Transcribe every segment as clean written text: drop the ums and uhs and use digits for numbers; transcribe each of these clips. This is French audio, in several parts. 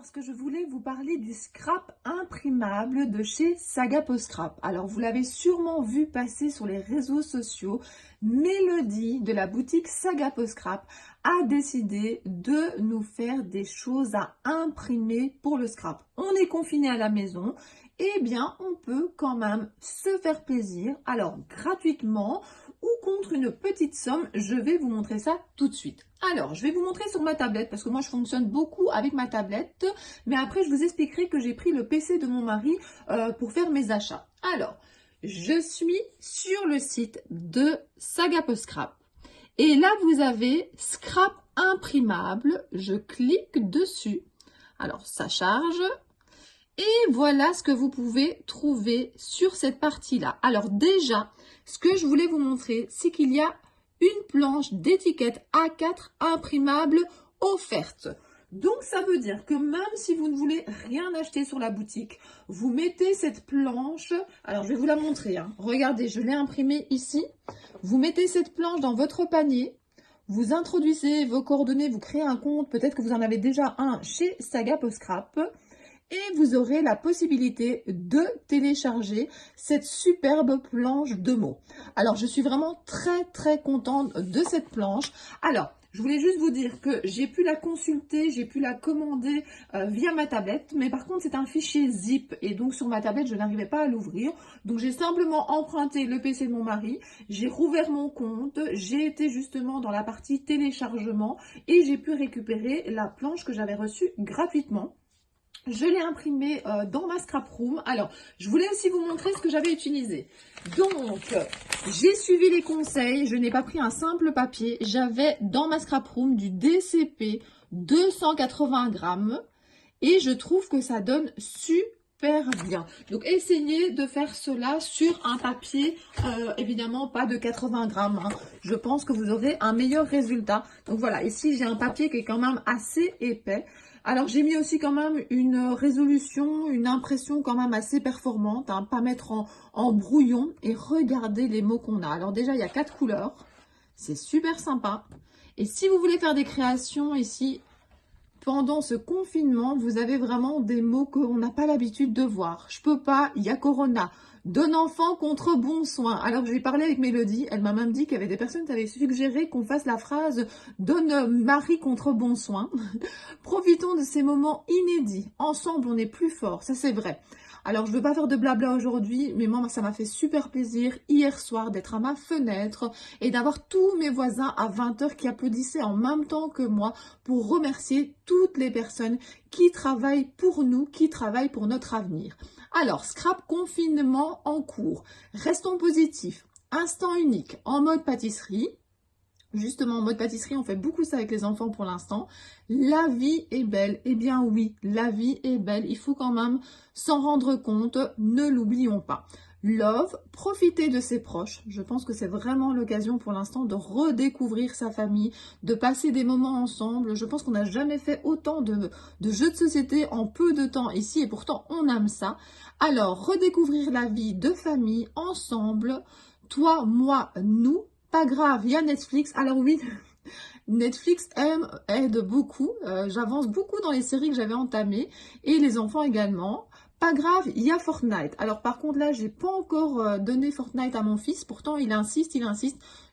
parce que je voulais vous parler du scrap imprimable de chez Saga Post Scrap. Alors, vous l'avez sûrement vu passer sur les réseaux sociaux. Mélodie de la boutique Saga Post Scrap a décidé de nous faire des choses à imprimer pour le scrap. On est confiné à la maison, eh bien, on peut quand même se faire plaisir. Alors, gratuitement ou contre une petite somme, je vais vous montrer ça tout de suite. Alors, je vais vous montrer sur ma tablette, parce que moi, je fonctionne beaucoup avec ma tablette, mais après, je vous expliquerai que j'ai pris le PC de mon mari pour faire mes achats. Alors, je suis sur le site de Saga Post Scrap, et là, vous avez scrap imprimable. Je clique dessus. Alors, ça charge. Et voilà ce que vous pouvez trouver sur cette partie-là. Alors déjà, ce que je voulais vous montrer, c'est qu'il y a une planche d'étiquette A4 imprimable offerte. Donc ça veut dire que même si vous ne voulez rien acheter sur la boutique, vous mettez cette planche, alors je vais vous la montrer, hein. Regardez, je l'ai imprimée ici. Vous mettez cette planche dans votre panier, vous introduisez vos coordonnées, vous créez un compte, peut-être que vous en avez déjà un chez Saga Post Scrap. Et vous aurez la possibilité de télécharger cette superbe planche de mots. Alors, je suis vraiment très contente de cette planche. Alors, je voulais juste vous dire que j'ai pu la consulter, j'ai pu la commander via ma tablette. Mais par contre, c'est un fichier zip et donc sur ma tablette, je n'arrivais pas à l'ouvrir. Donc, j'ai simplement emprunté le PC de mon mari. J'ai rouvert mon compte. J'ai été justement dans la partie téléchargement et j'ai pu récupérer la planche que j'avais reçue gratuitement. Je l'ai imprimé dans ma scrap room. Alors, je voulais aussi vous montrer ce que j'avais utilisé. Donc, j'ai suivi les conseils. Je n'ai pas pris un simple papier. J'avais dans ma scrap room du DCP 280 grammes. Et je trouve que ça donne super bien. Donc, essayez de faire cela sur un papier, évidemment pas de 80 grammes. Hein. Je pense que vous aurez un meilleur résultat. Donc voilà, ici j'ai un papier qui est quand même assez épais. Alors, j'ai mis aussi quand même une résolution, une impression quand même assez performante, hein, pas mettre en brouillon. Et regardez les mots qu'on a. Alors déjà, il y a 4 couleurs. C'est super sympa. Et si vous voulez faire des créations ici, pendant ce confinement, vous avez vraiment des mots qu'on n'a pas l'habitude de voir. Je peux pas, il y a Corona. Donne enfant contre bon soin. Alors, j'ai parlé avec Mélodie, elle m'a même dit qu'il y avait des personnes qui avaient suggéré qu'on fasse la phrase « Donne mari contre bon soin ». Profitons de ces moments inédits. Ensemble, on est plus fort, ça c'est vrai. Alors, je ne veux pas faire de blabla aujourd'hui, mais moi, ça m'a fait super plaisir hier soir d'être à ma fenêtre et d'avoir tous mes voisins à 20 h qui applaudissaient en même temps que moi pour remercier toutes les personnes qui travaillent pour nous, qui travaillent pour notre avenir. Alors, scrap confinement en cours. Restons positifs. Instant unique en mode pâtisserie. Justement, en mode pâtisserie, on fait beaucoup ça avec les enfants pour l'instant. La vie est belle. Eh bien oui, la vie est belle. Il faut quand même s'en rendre compte. Ne l'oublions pas. Love, profiter de ses proches. Je pense que c'est vraiment l'occasion pour l'instant de redécouvrir sa famille, de passer des moments ensemble. Je pense qu'on n'a jamais fait autant de jeux de société en peu de temps ici et pourtant on aime ça. Alors, redécouvrir la vie de famille ensemble. Toi, moi, nous. Pas grave, il y a Netflix. Alors oui, Netflix aide beaucoup. J'avance beaucoup dans les séries que j'avais entamées et les enfants également. Pas grave, il y a Fortnite. Alors par contre là, j'ai pas encore donné Fortnite à mon fils. Pourtant, il insiste.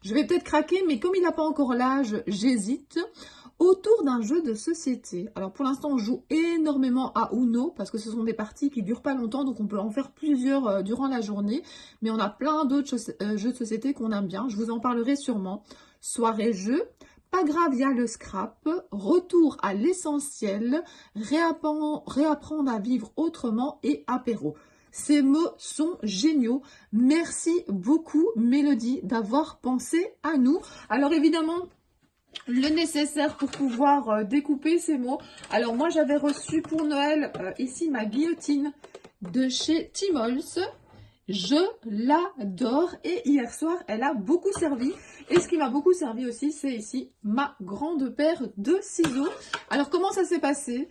Je vais peut-être craquer, mais comme il n'a pas encore l'âge, j'hésite. Autour d'un jeu de société. Alors pour l'instant, on joue énormément à Uno parce que ce sont des parties qui durent pas longtemps, donc on peut en faire plusieurs durant la journée. Mais on a plein d'autres jeux de société qu'on aime bien. Je vous en parlerai sûrement. Soirée jeu. Pas grave, il y a le scrap. Retour à l'essentiel. Réapprendre à vivre autrement et apéro. Ces mots sont géniaux. Merci beaucoup, Mélodie, d'avoir pensé à nous. Alors évidemment, le nécessaire pour pouvoir découper ces mots. Alors moi j'avais reçu pour Noël ici ma guillotine de chez Timols. Je l'adore et hier soir elle a beaucoup servi. Et ce qui m'a beaucoup servi aussi, c'est ici ma grande paire de ciseaux. Alors comment ça s'est passé?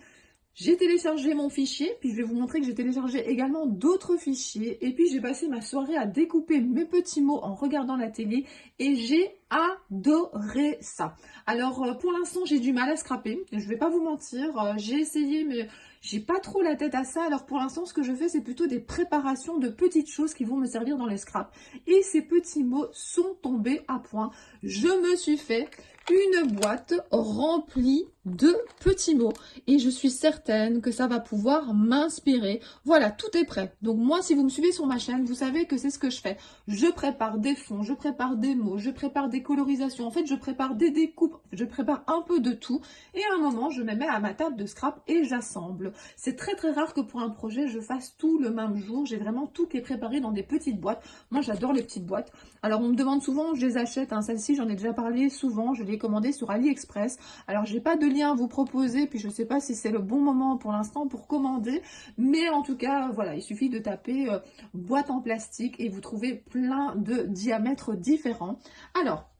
J'ai téléchargé mon fichier, puis je vais vous montrer que j'ai téléchargé également d'autres fichiers. Et puis j'ai passé ma soirée à découper mes petits mots en regardant la télé et j'ai adoré ça. Alors pour l'instant j'ai du mal à scraper, je vais pas vous mentir, j'ai essayé mais j'ai pas trop la tête à ça. Alors pour l'instant ce que je fais c'est plutôt des préparations de petites choses qui vont me servir dans les scraps. Et ces petits mots sont tombés à point. Je me suis fait une boîte remplie de petits mots et je suis certaine que ça va pouvoir m'inspirer. Voilà, tout est prêt. Donc moi, si vous me suivez sur ma chaîne, vous savez que c'est ce que je fais. Je prépare des fonds, je prépare des mots, je prépare des colorisations. En fait, je prépare des découpes, je prépare un peu de tout. Et à un moment, je me mets à ma table de scrap et j'assemble. C'est très très rare que pour un projet, je fasse tout le même jour. J'ai vraiment tout qui est préparé dans des petites boîtes. Moi, j'adore les petites boîtes. Alors, on me demande souvent, je les achète. Hein. Celle-ci, j'en ai déjà parlé souvent. Je l'ai commandée sur AliExpress. Alors, j'ai pas de lien à vous proposer. Puis, je sais pas si c'est le bon moment pour l'instant pour commander. Mais en tout cas, voilà, il suffit de taper boîte en plastique et vous trouvez plein de diamètres différents. Alors,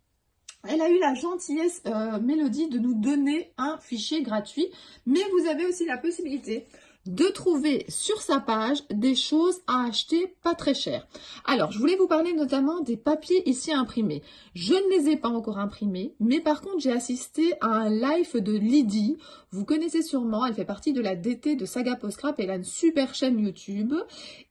elle a eu la gentillesse, Mélodie, de nous donner un fichier gratuit. Mais vous avez aussi la possibilité de trouver sur sa page des choses à acheter pas très chères. Alors, je voulais vous parler notamment des papiers ici imprimés. Je ne les ai pas encore imprimés, mais par contre, j'ai assisté à un live de Lydie. Vous connaissez sûrement, elle fait partie de la DT de Saga Post Scrap, elle a une super chaîne YouTube.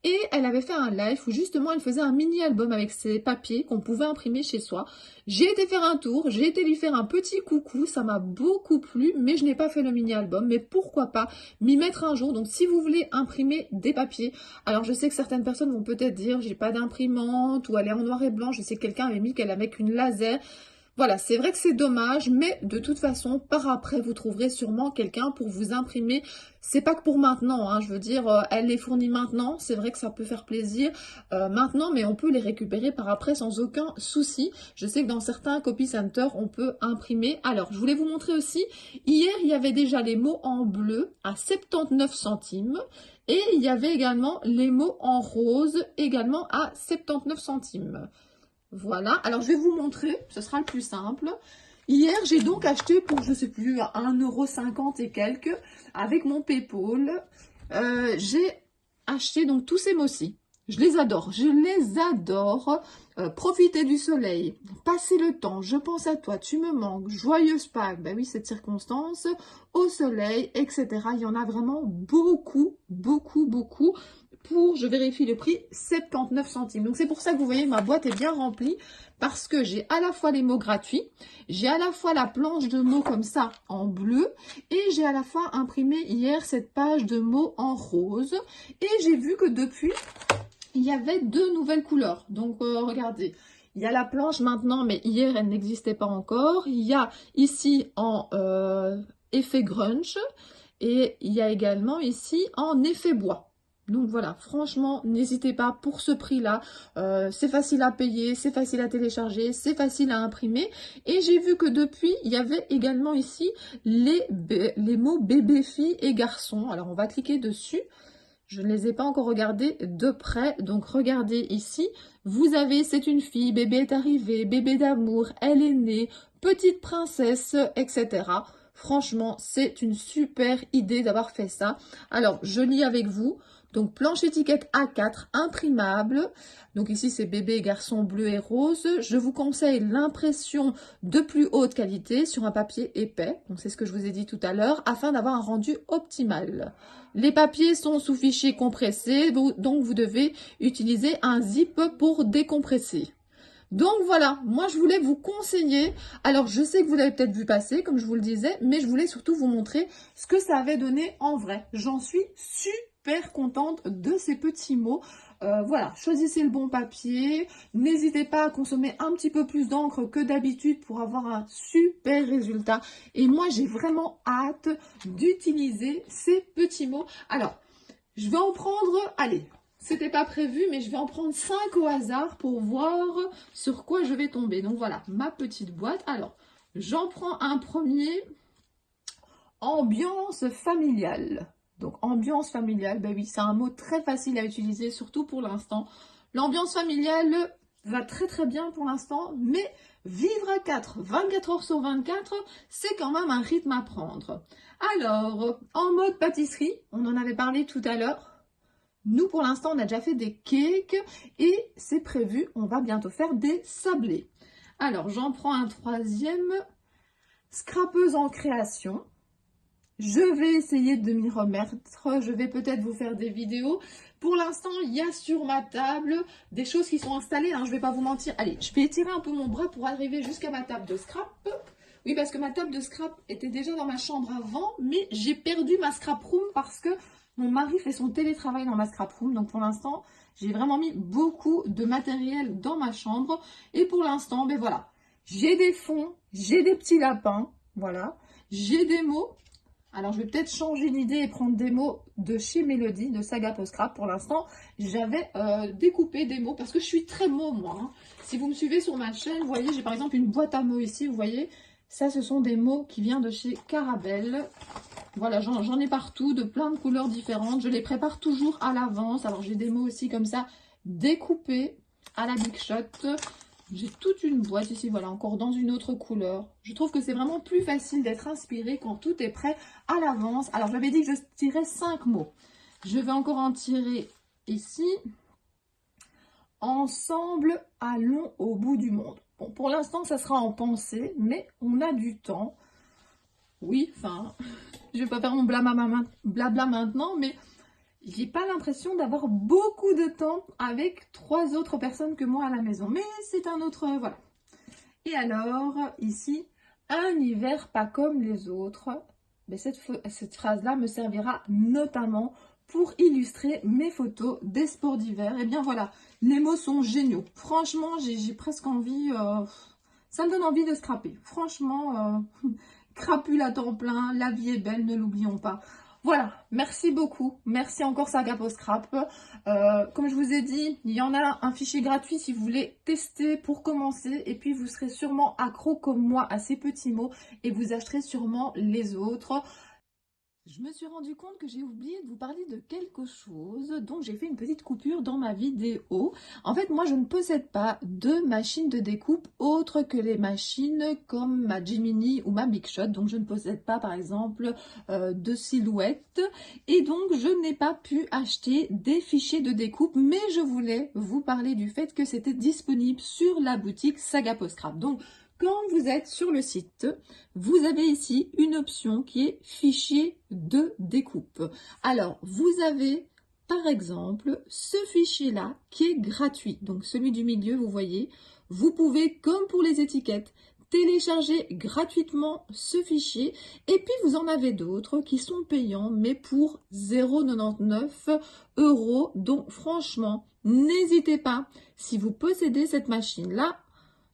Et elle avait fait un live où justement, elle faisait un mini-album avec ses papiers qu'on pouvait imprimer chez soi. J'ai été faire un tour, j'ai été lui faire un petit coucou, ça m'a beaucoup plu, mais je n'ai pas fait le mini-album. Mais pourquoi pas m'y mettre un jour. Donc, si vous voulez imprimer des papiers, alors je sais que certaines personnes vont peut-être dire, j'ai pas d'imprimante, ou elle est en noir et blanc. Je sais que quelqu'un avait mis qu'elle avait qu'une laser. Voilà, c'est vrai que c'est dommage, mais de toute façon, par après, vous trouverez sûrement quelqu'un pour vous imprimer. C'est pas que pour maintenant, hein, je veux dire, elle les fournit maintenant, c'est vrai que ça peut faire plaisir maintenant, mais on peut les récupérer par après sans aucun souci. Je sais que dans certains copy centers, on peut imprimer. Alors, je voulais vous montrer aussi, hier, il y avait déjà les mots en bleu à 79 centimes. Et il y avait également les mots en rose, également à 79 centimes. Voilà, alors je vais vous montrer, ce sera le plus simple. Hier, j'ai donc acheté pour, je sais plus, 1,50 € et quelques, avec mon PayPal. J'ai acheté donc tous ces mots-ci. Je les adore, je les adore. Profiter du soleil, passer le temps, je pense à toi, tu me manques, joyeuse Pâques, ben oui, cette circonstance, au soleil, etc. Il y en a vraiment beaucoup, beaucoup, beaucoup. Pour, je vérifie le prix, 79 centimes. Donc c'est pour ça que vous voyez, ma boîte est bien remplie parce que j'ai à la fois les mots gratuits, j'ai à la fois la planche de mots comme ça en bleu et j'ai à la fois imprimé hier cette page de mots en rose. Et j'ai vu que depuis, il y avait deux nouvelles couleurs. Donc regardez, il y a la planche maintenant, mais hier elle n'existait pas encore. Il y a ici en effet grunge et il y a également ici en effet bois. Donc voilà, franchement, n'hésitez pas pour ce prix-là. C'est facile à payer, c'est facile à télécharger, c'est facile à imprimer. Et j'ai vu que depuis, il y avait également ici les mots bébé, fille et garçon. Alors on va cliquer dessus. Je ne les ai pas encore regardés de près. Donc regardez ici, vous avez c'est une fille, bébé est arrivé, bébé d'amour, elle est née, petite princesse, etc. Franchement, c'est une super idée d'avoir fait ça. Alors, je lis avec vous. Donc, planche étiquette A4 imprimable. Donc ici, c'est bébé, garçon, bleu et rose. Je vous conseille l'impression de plus haute qualité sur un papier épais. Donc, c'est ce que je vous ai dit tout à l'heure, afin d'avoir un rendu optimal. Les papiers sont sous fichier compressé, donc vous devez utiliser un zip pour décompresser. Donc voilà, moi je voulais vous conseiller, alors je sais que vous l'avez peut-être vu passer, comme je vous le disais, mais je voulais surtout vous montrer ce que ça avait donné en vrai. J'en suis super contente de ces petits mots. Voilà, choisissez le bon papier, n'hésitez pas à consommer un petit peu plus d'encre que d'habitude pour avoir un super résultat. Et moi j'ai vraiment hâte d'utiliser ces petits mots. Alors, je vais en prendre, allez, c'était pas prévu, mais je vais en prendre 5 au hasard pour voir sur quoi je vais tomber. Donc voilà, ma petite boîte. Alors, j'en prends un premier. Ambiance familiale. Donc, ambiance familiale, ben oui, c'est un mot très facile à utiliser, surtout pour l'instant. L'ambiance familiale va très très bien pour l'instant, mais vivre à 4, 24 heures sur 24, c'est quand même un rythme à prendre. Alors, en mode pâtisserie, on en avait parlé tout à l'heure. Nous, pour l'instant, on a déjà fait des cakes et c'est prévu, on va bientôt faire des sablés. Alors, j'en prends un troisième. Scrapeuse en création. Je vais essayer de m'y remettre. Je vais peut-être vous faire des vidéos. Pour l'instant, il y a sur ma table des choses qui sont installées. Hein, je ne vais pas vous mentir. Allez, je vais étirer un peu mon bras pour arriver jusqu'à ma table de scrap. Oui, parce que ma table de scrap était déjà dans ma chambre avant, mais j'ai perdu ma scrap room parce que mon mari fait son télétravail dans ma scrap room. Donc pour l'instant, j'ai vraiment mis beaucoup de matériel dans ma chambre. Et pour l'instant, ben voilà, j'ai des fonds, j'ai des petits lapins, voilà, j'ai des mots. Alors, je vais peut-être changer d'idée et prendre des mots de chez Mélodie, de Saga Post Scrap. Pour l'instant, j'avais découpé des mots parce que je suis très mots, moi. Hein. Si vous me suivez sur ma chaîne, vous voyez, j'ai par exemple une boîte à mots ici, vous voyez. Ça, ce sont des mots qui viennent de chez Carabelle. Voilà, j'en ai partout, de plein de couleurs différentes. Je les prépare toujours à l'avance. Alors, j'ai des mots aussi comme ça, découpés à la Big Shot. J'ai toute une boîte ici, voilà, encore dans une autre couleur. Je trouve que c'est vraiment plus facile d'être inspiré quand tout est prêt à l'avance. Alors, j'avais dit que je tirais 5 mots. Je vais encore en tirer ici. Ensemble, allons au bout du monde. Bon, pour l'instant, ça sera en pensée, mais on a du temps. Oui, enfin, je vais pas faire mon blabla maintenant, mais j'ai pas l'impression d'avoir beaucoup de temps avec 3 autres personnes que moi à la maison. Mais c'est un autre... voilà. Et alors, ici, un hiver pas comme les autres. Mais cette phrase-là me servira notamment pour illustrer mes photos des sports d'hiver. Et bien voilà, les mots sont géniaux. Franchement, j'ai presque envie... ça me donne envie de scraper. Franchement, crapule à temps plein, la vie est belle, ne l'oublions pas. Voilà, merci beaucoup. Merci encore Saga Post Scrap. Comme je vous ai dit, il y en a un fichier gratuit si vous voulez tester pour commencer. Et puis, vous serez sûrement accro comme moi à ces petits mots et vous acheterez sûrement les autres. Je me suis rendu compte que j'ai oublié de vous parler de quelque chose, donc j'ai fait une petite coupure dans ma vidéo. En fait, moi, je ne possède pas de machine de découpe autre que les machines comme ma Gemini ou ma Big Shot. Donc, je ne possède pas, par exemple, de silhouette. Et donc, je n'ai pas pu acheter des fichiers de découpe, mais je voulais vous parler du fait que c'était disponible sur la boutique Saga Post Scrap. Donc, quand vous êtes sur le site, vous avez ici une option qui est fichier de découpe. Alors, vous avez par exemple ce fichier-là qui est gratuit. Donc, celui du milieu, vous voyez, vous pouvez, comme pour les étiquettes, télécharger gratuitement ce fichier. Et puis, vous en avez d'autres qui sont payants, mais pour 0,99 €. Donc, franchement, n'hésitez pas, si vous possédez cette machine-là.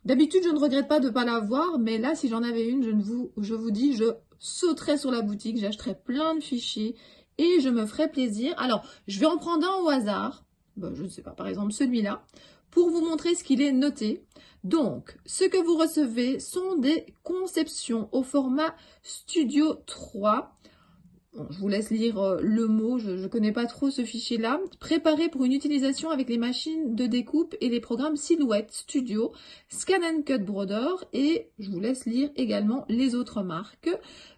D'habitude, je ne regrette pas de ne pas l'avoir, mais là, si j'en avais une, je vous dis, je sauterais sur la boutique, j'achèterais plein de fichiers et je me ferais plaisir. Alors, je vais en prendre un au hasard, je ne sais pas, par exemple celui-là, pour vous montrer ce qu'il est noté. Donc, ce que vous recevez sont des conceptions au format Studio 3. Bon, je vous laisse lire le mot, je ne connais pas trop ce fichier-là. Préparé pour une utilisation avec les machines de découpe et les programmes Silhouette, Studio, Scan and Cut Brother. Et je vous laisse lire également les autres marques.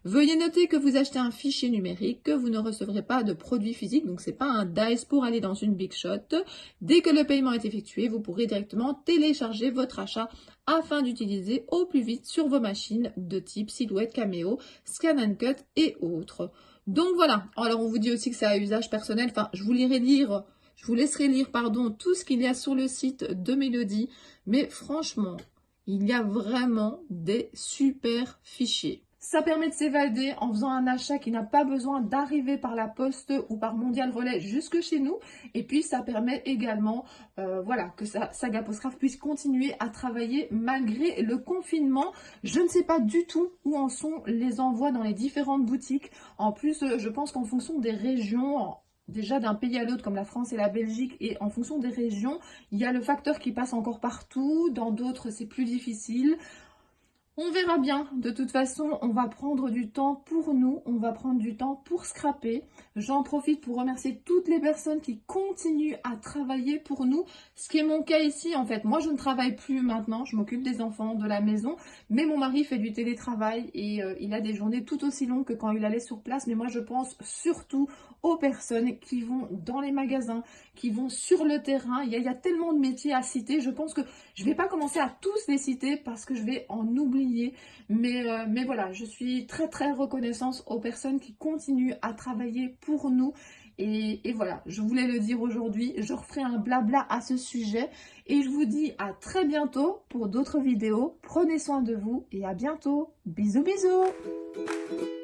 Veuillez noter que vous achetez un fichier numérique, que vous ne recevrez pas de produit physique. Donc, ce n'est pas un dice pour aller dans une Big Shot. Dès que le paiement est effectué, vous pourrez directement télécharger votre achat afin d'utiliser au plus vite sur vos machines de type Silhouette, Cameo, Scan and Cut et autres. Donc voilà, alors on vous dit aussi que c'est à usage personnel, enfin je vous laisserai lire tout ce qu'il y a sur le site de Mélodie, mais franchement, il y a vraiment des super fichiers. Ça permet de s'évader en faisant un achat qui n'a pas besoin d'arriver par la poste ou par Mondial Relais jusque chez nous. Et puis, ça permet également que Saga Post Scrap puisse continuer à travailler malgré le confinement. Je ne sais pas du tout où en sont les envois dans les différentes boutiques. En plus, je pense qu'en fonction des régions, déjà d'un pays à l'autre comme la France et la Belgique, et en fonction des régions, il y a le facteur qui passe encore partout. Dans d'autres, c'est plus difficile. On verra bien. De toute façon, on va prendre du temps pour nous, on va prendre du temps pour scraper. J'en profite pour remercier toutes les personnes qui continuent à travailler pour nous, ce qui est mon cas ici en fait. Moi, je ne travaille plus maintenant, je m'occupe des enfants, de la maison, mais mon mari fait du télétravail et il a des journées tout aussi longues que quand il allait sur place. Mais moi, je pense surtout aux personnes qui vont dans les magasins, qui vont sur le terrain. Il y a tellement de métiers à citer. Je pense que je ne vais pas commencer à tous les citer parce que je vais en oublier. Mais voilà, je suis très très reconnaissante aux personnes qui continuent à travailler pour nous. Et voilà, je voulais le dire aujourd'hui. Je referai un blabla à ce sujet. Et je vous dis à très bientôt pour d'autres vidéos. Prenez soin de vous et à bientôt. Bisous bisous.